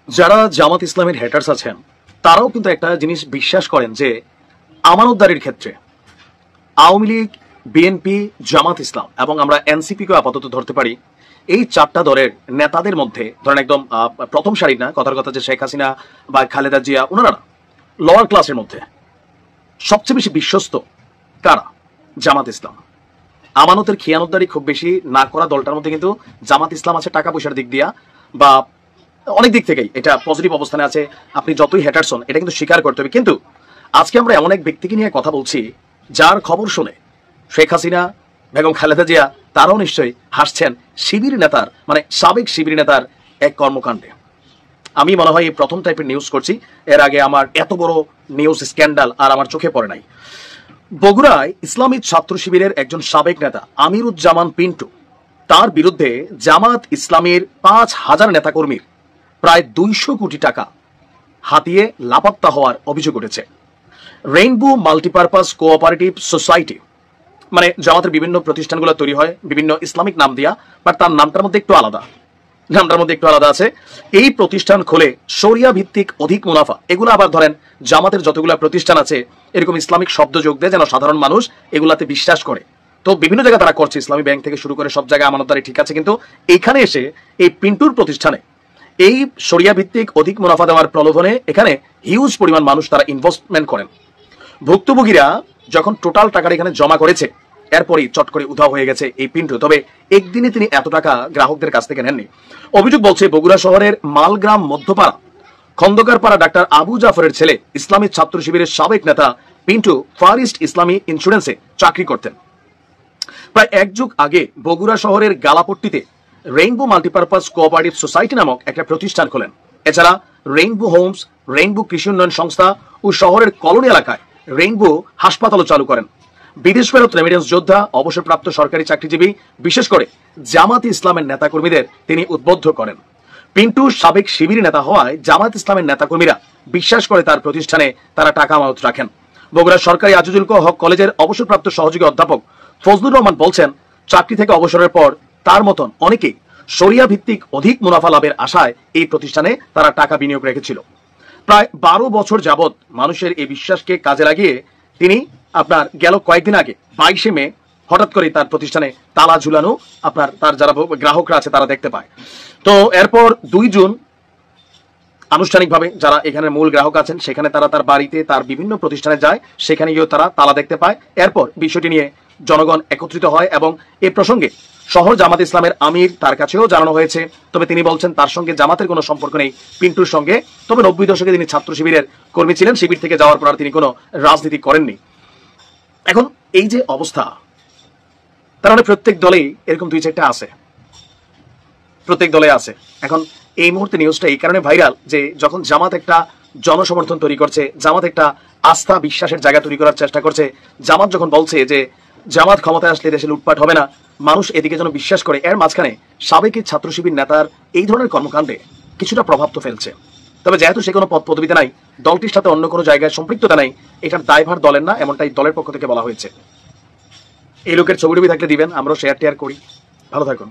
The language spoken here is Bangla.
যারা জামাত ইসলামের হেটার্স আছেন তারাও কিন্তু একটা জিনিস বিশ্বাস করেন যে আমানতদারির ক্ষেত্রে আওয়ামী লীগ, বিএনপি, জামাত ইসলাম এবং আমরা এনসিপিকেও আপাতত ধরতে পারি, এই চারটা দলের নেতাদের মধ্যে ধরেন একদম প্রথম সারির না, কথার কথা যে শেখ হাসিনা বা খালেদা জিয়া, ওনারা লোয়ার ক্লাসের মধ্যে সবচেয়ে বেশি বিশ্বস্ত কারা? জামাত ইসলাম। আমানতের খেয়ানতদারি খুব বেশি না করা দলটার মধ্যে কিন্তু জামাত ইসলাম আছে, টাকা পয়সার দিক দিয়া বা অনেক দিক থেকেই এটা পজিটিভ অবস্থানে আছে। আপনি যতই হ্যাটার্স হন এটা কিন্তু স্বীকার করতে হবে। কিন্তু আজকে আমরা এমন এক ব্যক্তিকে নিয়ে কথা বলছি যার খবর শুনে শেখ হাসিনা, বেগম খালেদা জিয়া তারাও নিশ্চয়ই হাসছেন শিবির নেতার, মানে সাবেক শিবির নেতার এক কর্মকাণ্ডে। আমি মনে হয় এই প্রথম টাইপের নিউজ করছি, এর আগে আমার এত বড় নিউজ স্ক্যান্ডাল আর আমার চোখে পড়ে নাই। বগুড়ায় ইসলামী ছাত্র শিবিরের একজন সাবেক নেতা আমিরুজ্জামান পিন্টু, তার বিরুদ্ধে জামাত ইসলামের 5,000 নেতাকর্মীর প্রায় 200 কোটি টাকা হাতিয়ে লাপাত্তা হওয়ার অভিযোগ উঠেছে। রেইনবো মাল্টিপারপাস কোঅপারেটিভ সোসাইটি, মানে জামাতের বিভিন্ন প্রতিষ্ঠানগুলো তৈরি হয় বিভিন্ন ইসলামিক নাম দিয়া, বাট তার নামটার মধ্যে একটু আলাদা আছে। এই প্রতিষ্ঠান খোলে শরিয়া ভিত্তিক অধিক মুনাফা, এগুলো আবার ধরেন জামাতের যতগুলো প্রতিষ্ঠান আছে এরকম ইসলামিক শব্দ যোগ দেয় যেন সাধারণ মানুষ এগুলাতে বিশ্বাস করে। তো বিভিন্ন জায়গায় তারা করছে, ইসলামী ব্যাংক থেকে শুরু করে সব জায়গায় আমানতদারি ঠিক আছে, কিন্তু এইখানে এসে এই পিন্টুর প্রতিষ্ঠানে এই শরিয়া ভিত্তিক অধিক মুনাফা দেওয়ার প্রলোভনে এখানে হিউজ পরিমাণ মানুষ তারা ইনভেস্টমেন্ট করেন। ভুক্তভোগীরা যখন টোটাল টাকাটা এখানে জমা করেছে এরপরই চট করে উধাও হয়ে গেছে এই পিন্টু। তবে একদিনে তিনি এত টাকা গ্রাহকদের কাছ থেকে নেননি। অভিযোগ বলছে বগুড়া শহরের মালগ্রাম মধ্যপাড়া খন্দকারপাড়া ডাক্তার আবু জাফরের ছেলে ইসলামী ছাত্র শিবিরের সাবেক নেতা পিন্টু ফার ইস্ট ইসলামী ইন্স্যুরেন্সে চাকরি করতেন। প্রায় 1 যুগ আগে বগুড়া শহরের গালাপট্টিতে রেইনবো মাল্টিপারপাস কোঅপারেটিভ সোসাইটি নামক একটা প্রতিষ্ঠান খোলেন। এছাড়া রেইনবো হোমস, রেইনবো কৃষি উন্নয়ন সংস্থা ও শহরের কলোনি এলাকায় রেইনবো হাসপাতালও চালু করেন। বিদেশ ফেরত রেমিডেন্স যোদ্ধা, অবসরপ্রাপ্ত সরকারি চাকরিজীবী, বিশেষ করে জামাত ইসলামের নেতাকর্মীদের তিনি উদ্বুদ্ধ করেন। পিন্টু সাবেক শিবির নেতা হওয়ায় জামাত ইসলামের নেতাকর্মীরা বিশ্বাস করে তার প্রতিষ্ঠানে তারা টাকা আমানত রাখেন। বগুড়া সরকারি আজিজুল হক কলেজের অবসরপ্রাপ্ত সহযোগী অধ্যাপক ফজলুর রহমান বলছেন, চাকরি থেকে অবসরের পর তার মতন অনেকেই শরিয়া ভিত্তিক অধিক মুনাফা লাভের আশায় এই প্রতিষ্ঠানে তারা টাকা বিনিয়োগ রেখেছিল। প্রায় 12 বছর যাবৎ মানুষের এই বিশ্বাসকে কাজে লাগিয়ে তিনি আপনার গেল কয়েকদিন আগে 22শে মে হঠাৎ করে তার প্রতিষ্ঠানে তালা ঝুলানো আপনার তার যারা গ্রাহকরা আছে তারা দেখতে পায়। তো এরপর 2 জুন আনুষ্ঠানিকভাবে যারা এখানে মূল গ্রাহক আছেন সেখানে তারা তার বাড়িতে তার বিভিন্ন প্রতিষ্ঠানে যায়, সেখানে গিয়েও তারা তালা দেখতে পায়। এরপর বিষয়টি নিয়ে জনগণ একত্রিত হয় এবং এ প্রসঙ্গে শহর জামাত ইসলামের আমির তার কাছেও জানানো হয়েছে। তবে তিনি বলছেন তার সঙ্গে জামাতের কোনো সম্পর্ক নেই পিন্টুর সঙ্গে। তবে 90 দশকে তিনি ছাত্র শিবিরের কর্মী ছিলেন, শিবির থেকে যাওয়ার পর তিনি কোনো রাজনীতি করেননি। এখন এই যে অবস্থা, তার মানে প্রত্যেক দলেই এরকম 2-4টা আছে, প্রত্যেক দলে আছে। এখন এই মুহূর্তে নিউজটা এই কারণে ভাইরাল যে যখন জামাত একটা জনসমর্থন তৈরি করছে, জামাত একটা আস্থা বিশ্বাসের জায়গা তৈরি করার চেষ্টা করছে, জামাত যখন বলছে যে জামাত ক্ষমতায় আসলে দেশে লুটপাট হবে না, মানুষ এদিকে যেন বিশ্বাস করে, এর মাঝখানে সাবেক ছাত্র শিবির নেতার এই ধরনের কর্মকাণ্ডে কিছুটা প্রভাব তো ফেলছে। তবে যেহেতু সে কোনো পদ পদবিতে নাই, দলটির সাথে অন্য কোনো জায়গায় সম্পৃক্ততা নাই, এটার দায়ভার দলের না, এমনটাই দলের পক্ষ থেকে বলা হয়েছে। এই লোকের ছবি থাকলে দিবেন, আমরাও শেয়ার টেয়ার করি। ভালো থাকুন।